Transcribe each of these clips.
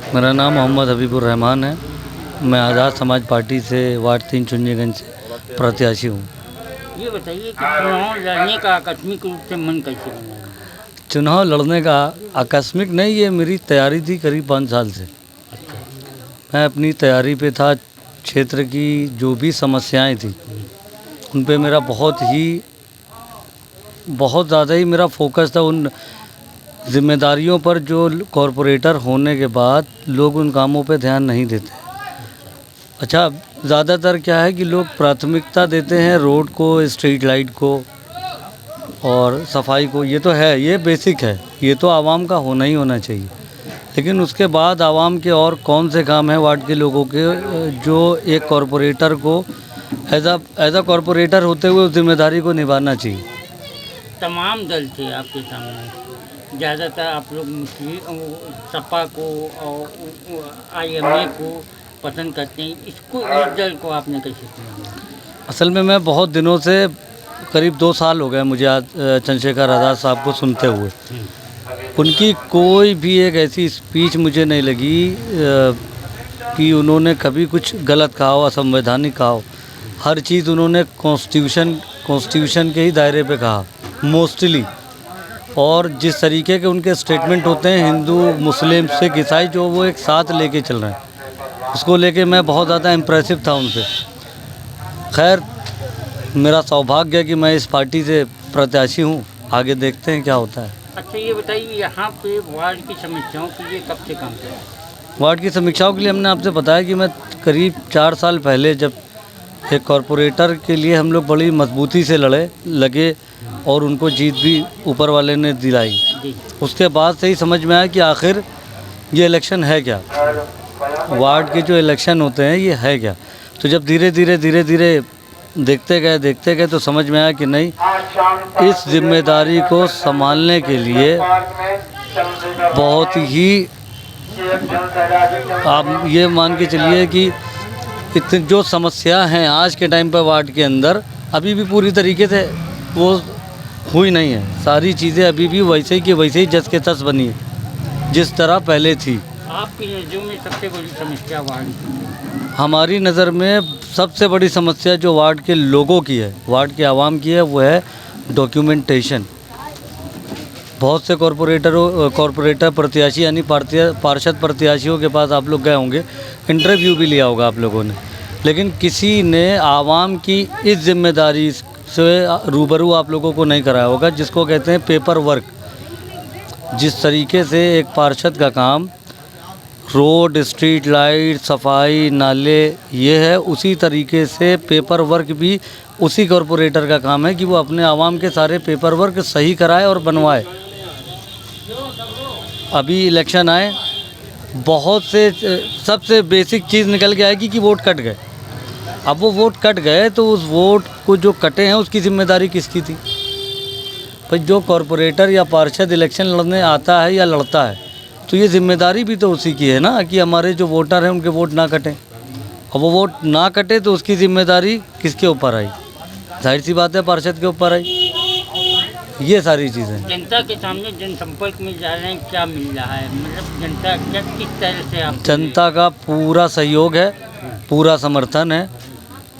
मेरा नाम मोहम्मद हबीबुर रहमान है। मैं आज़ाद समाज पार्टी से वार्ड 3 चुन्नीगंज से प्रत्याशी हूँ। ये बताइए कि चुनाव लड़ने का आकस्मिक रूप से मन कैसे बना? चुनाव लड़ने का आकस्मिक नहीं, ये मेरी तैयारी थी करीब 5 साल से। मैं अपनी तैयारी पे था। क्षेत्र की जो भी समस्याएं थी उन पे मेरा बहुत ज़्यादा ही मेरा फोकस था। उन जिम्मेदारियों पर जो कॉरपोरेटर होने के बाद लोग उन कामों पे ध्यान नहीं देते। अच्छा, ज़्यादातर क्या है कि लोग प्राथमिकता देते हैं रोड को, स्ट्रीट लाइट को और सफाई को। ये तो है, ये बेसिक है, ये तो आवाम का होना ही होना चाहिए। लेकिन उसके बाद आवाम के और कौन से काम हैं वार्ड के लोगों के, जो एक कॉरपोरेटर को एज अ कॉरपोरेटर होते हुए उस जिम्मेदारी को निभाना चाहिए। तमाम दल थे आपके सामने, ज़्यादातर आप लोग मुस्लिम सपा को और IMA को पसंद करते हैं। इस दल को आपने कैसे चुना? असल में मैं बहुत दिनों से, करीब 2 साल हो गए मुझे आज चंद्रशेखर आज़ाद साहब को सुनते हुए। उनकी कोई भी एक ऐसी स्पीच मुझे नहीं लगी कि उन्होंने कभी कुछ गलत कहा हो, असंवैधानिक कहा हो। हर चीज़ उन्होंने कॉन्स्टिट्यूशन के ही दायरे पे कहा मोस्टली। और जिस तरीके के उनके स्टेटमेंट होते हैं हिंदू, मुस्लिम, सिख, ईसाई, जो वो एक साथ लेके चल रहे हैं, उसको लेके मैं बहुत ज़्यादा इम्प्रेसिव था उनसे। खैर, मेरा सौभाग्य है कि मैं इस पार्टी से प्रत्याशी हूँ। आगे देखते हैं क्या होता है। अच्छा, ये बताइए यहाँ पे वार्ड की समस्याओं के लिए कब से काम कर रहे हैं? वार्ड की समीक्षाओं के लिए हमने आपसे बताया कि मैं करीब 4 साल पहले जब एक कॉरपोरेटर के लिए हम लोग बड़ी मजबूती से लगे और उनको जीत भी ऊपर वाले ने दिलाई। उसके बाद से ही समझ में आया कि आखिर ये इलेक्शन है क्या, वार्ड के जो इलेक्शन होते हैं ये है क्या। तो जब धीरे धीरे देखते गए तो समझ में आया कि नहीं, इस जिम्मेदारी को संभालने के लिए बहुत ही, आप ये मान के चलिए कि इतनी जो समस्या हैं आज के टाइम पर वार्ड के अंदर, अभी भी पूरी तरीके से वो हुई नहीं है। सारी चीज़ें अभी भी वैसे ही जस के तस बनी है जिस तरह पहले थी। आपकी नज़रों में सबसे बड़ी समस्या वार्ड की? हमारी नज़र में सबसे बड़ी समस्या जो वार्ड के लोगों की है, वार्ड के आवाम की है, वो है डॉक्यूमेंटेशन। बहुत से कॉरपोरेटर प्रत्याशी यानी पार्षद प्रत्याशियों के पास आप लोग गए होंगे, इंटरव्यू भी लिया होगा आप लोगों ने, लेकिन किसी ने आवाम की इस जिम्मेदारी से रूबरू आप लोगों को नहीं कराया होगा, जिसको कहते हैं पेपर वर्क। जिस तरीके से एक पार्षद का काम रोड, स्ट्रीट लाइट, सफाई, नाले ये है, उसी तरीके से पेपर वर्क भी उसी कॉरपोरेटर का काम है कि वो अपने आवाम के सारे पेपर वर्क सही कराए और बनवाए। अभी इलेक्शन आए, बहुत से सबसे बेसिक चीज़ निकल के आएगी कि वोट कट गए। अब वो वोट कट गए तो उस वोट को जो कटे हैं उसकी जिम्मेदारी किसकी थी? भाई, जो कॉरपोरेटर या पार्षद इलेक्शन लड़ने आता है या लड़ता है तो ये जिम्मेदारी भी तो उसी की है ना कि हमारे जो वोटर हैं उनके वोट ना कटें। अब वो वोट ना कटे तो उसकी जिम्मेदारी किसके ऊपर आई? जाहिर सी बात है, पार्षद के ऊपर आई। ये सारी चीज़ें जनता के सामने जनसंपर्क में जा रहे हैं, क्या मिल रहा है? मतलब जनता क्या किस तरह से आप? जनता का पूरा सहयोग है, पूरा समर्थन है।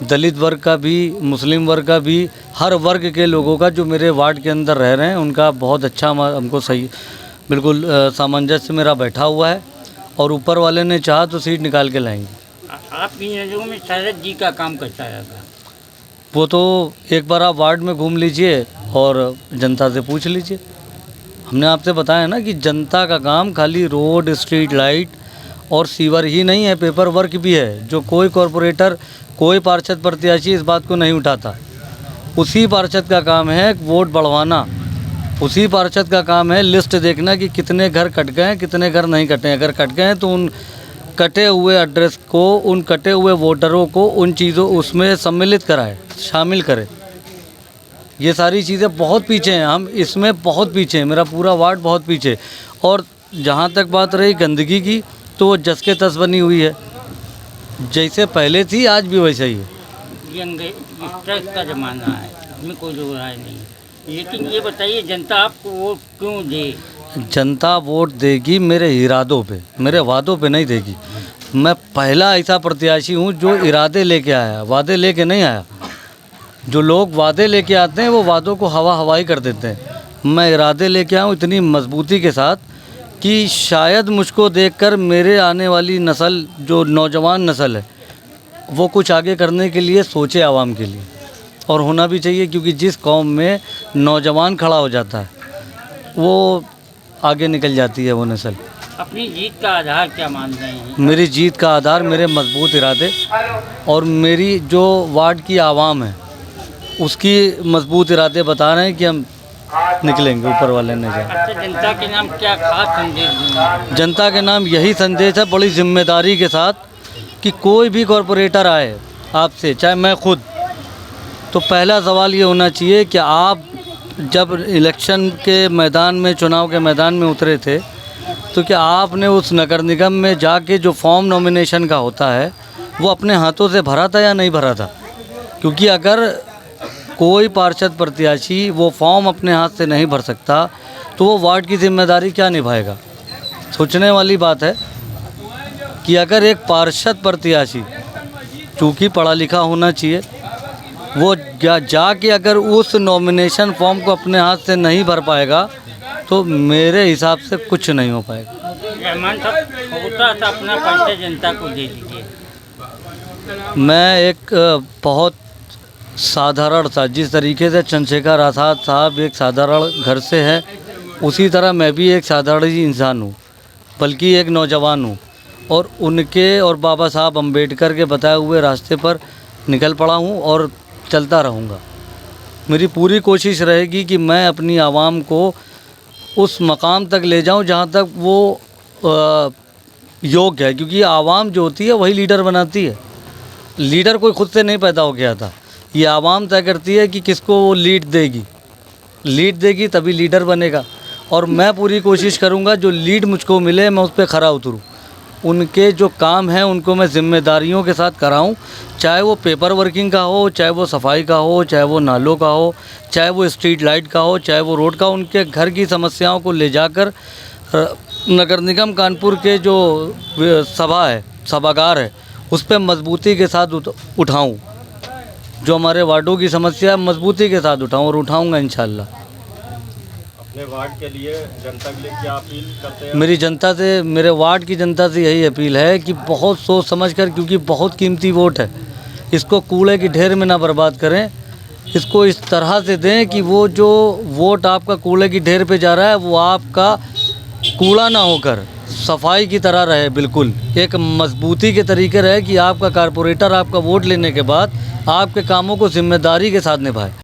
दलित वर्ग का भी, मुस्लिम वर्ग का भी, हर वर्ग के लोगों का जो मेरे वार्ड के अंदर रह रहे हैं उनका बहुत अच्छा हमको सही, बिल्कुल सामंजस्य मेरा बैठा हुआ है। और ऊपर वाले ने चाहा तो सीट निकाल के लाएंगे। आपकी नज़रों में शरद जी का काम कैसा रहेगा? वो तो एक बार आप वार्ड में घूम लीजिए और जनता से पूछ लीजिए। हमने आपसे बताया ना कि जनता का काम खाली रोड, स्ट्रीट लाइट और सीवर ही नहीं है, पेपर वर्क भी है, जो कोई कॉरपोरेटर, कोई पार्षद प्रत्याशी इस बात को नहीं उठाता। उसी पार्षद का काम है वोट बढ़वाना, उसी पार्षद का काम है लिस्ट देखना कि कितने घर कट गए हैं, कितने घर नहीं कटे हैं। अगर कट गए हैं तो उन कटे हुए एड्रेस को, उन कटे हुए वोटरों को, उन चीज़ों उसमें सम्मिलित कराए, शामिल करें। ये सारी चीज़ें बहुत पीछे हैं, हम इसमें बहुत पीछे हैं, मेरा पूरा वार्ड बहुत पीछे। और जहाँ तक बात रही गंदगी की, तो वो जस के तस बनी हुई है, जैसे पहले थी आज भी वैसा ही है। स्ट्रेस का ज़माना है, इसमें कोई दो राय नहीं। लेकिन ये बताइए, जनता आपको वोट क्यों दे? जनता वोट देगी मेरे इरादों पे, मेरे वादों पे नहीं देगी। मैं पहला ऐसा प्रत्याशी हूँ जो इरादे लेके आया, वादे लेके नहीं आया। जो लोग वादे लेके आते हैं वो वादों को हवा हवाई कर देते हैं। मैं इरादे लेके आया हूँ इतनी मजबूती के साथ कि शायद मुझको देखकर मेरे आने वाली नस्ल, जो नौजवान नस्ल है, वो कुछ आगे करने के लिए सोचे आवाम के लिए। और होना भी चाहिए, क्योंकि जिस कौम में नौजवान खड़ा हो जाता है वो आगे निकल जाती है वो नस्ल। अपनी जीत का आधार क्या मान रहे हैं? मेरी जीत का आधार मेरे मजबूत इरादे और मेरी जो वार्ड की आवाम है उसकी मजबूत इरादे बता रहे हैं कि हम निकलेंगे, ऊपर वाले ने जाए। अच्छा, जनता के नाम क्या खास संदेश देंगे? जनता के नाम यही संदेश है, बड़ी जिम्मेदारी के साथ, कि कोई भी कॉरपोरेटर आए आपसे, चाहे मैं खुद, तो पहला सवाल ये होना चाहिए कि आप जब इलेक्शन के मैदान में, चुनाव के मैदान में उतरे थे, तो क्या आपने उस नगर निगम में जाके जो फॉर्म नॉमिनेशन का होता है वो अपने हाथों से भरा था या नहीं भरा था? क्योंकि अगर कोई पार्षद प्रत्याशी वो फॉर्म अपने हाथ से नहीं भर सकता तो वो वार्ड की जिम्मेदारी क्या निभाएगा? सोचने वाली बात है कि अगर एक पार्षद प्रत्याशी, चूँकि पढ़ा लिखा होना चाहिए, वो जाके अगर उस नॉमिनेशन फॉर्म को अपने हाथ से नहीं भर पाएगा तो मेरे हिसाब से कुछ नहीं हो पाएगा। रहमान साहब, छोटा सा अपना परिचय जनता को दे दीजिए। मैं एक बहुत साधारण सा, जिस तरीके से चंद्रशेखर आज़ाद साहब एक साधारण घर से हैं, उसी तरह मैं भी एक साधारण ही इंसान हूँ, बल्कि एक नौजवान हूँ, और उनके और बाबा साहब अम्बेडकर के बताए हुए रास्ते पर निकल पड़ा हूँ और चलता रहूँगा। मेरी पूरी कोशिश रहेगी कि मैं अपनी आवाम को उस मकाम तक ले जाऊं जहां तक वो योग्य है, क्योंकि आवाम जो होती है वही लीडर बनाती है। लीडर कोई खुद से नहीं पैदा हो गया था, ये आवाम तय करती है कि किसको वो लीड देगी तभी लीडर बनेगा। और मैं पूरी कोशिश करूंगा जो लीड मुझको मिले मैं उस पर खरा उतरूँ, उनके जो काम हैं उनको मैं ज़िम्मेदारियों के साथ कराऊं, चाहे वो पेपर वर्किंग का हो, चाहे वो सफाई का हो, चाहे वो नालों का हो, चाहे वो स्ट्रीट लाइट का हो, चाहे वो रोड का। उनके घर की समस्याओं को ले जाकर नगर निगम कानपुर के जो सभागार है उस पर मजबूती के साथ उठाऊं। जो हमारे वार्डों की समस्या है मजबूती के साथ उठाऊं और उठाऊंगा इंशाल्लाह। अपने वार्ड के लिए, जनता के लिए क्या अपील करते हैं? मेरी जनता से, मेरे वार्ड की जनता से यही अपील है कि बहुत सोच समझ कर, क्योंकि बहुत कीमती वोट है, इसको कूड़े की ढेर में ना बर्बाद करें। इसको इस तरह से दें कि वो जो वोट आपका कूड़े की ढेर पे जा रहा है वो आपका कूड़ा ना होकर सफाई की तरह रहे, बिल्कुल एक मजबूती के तरीके रहे, कि आपका कारपोरेटर आपका वोट लेने के बाद आपके कामों को जिम्मेदारी के साथ निभाए।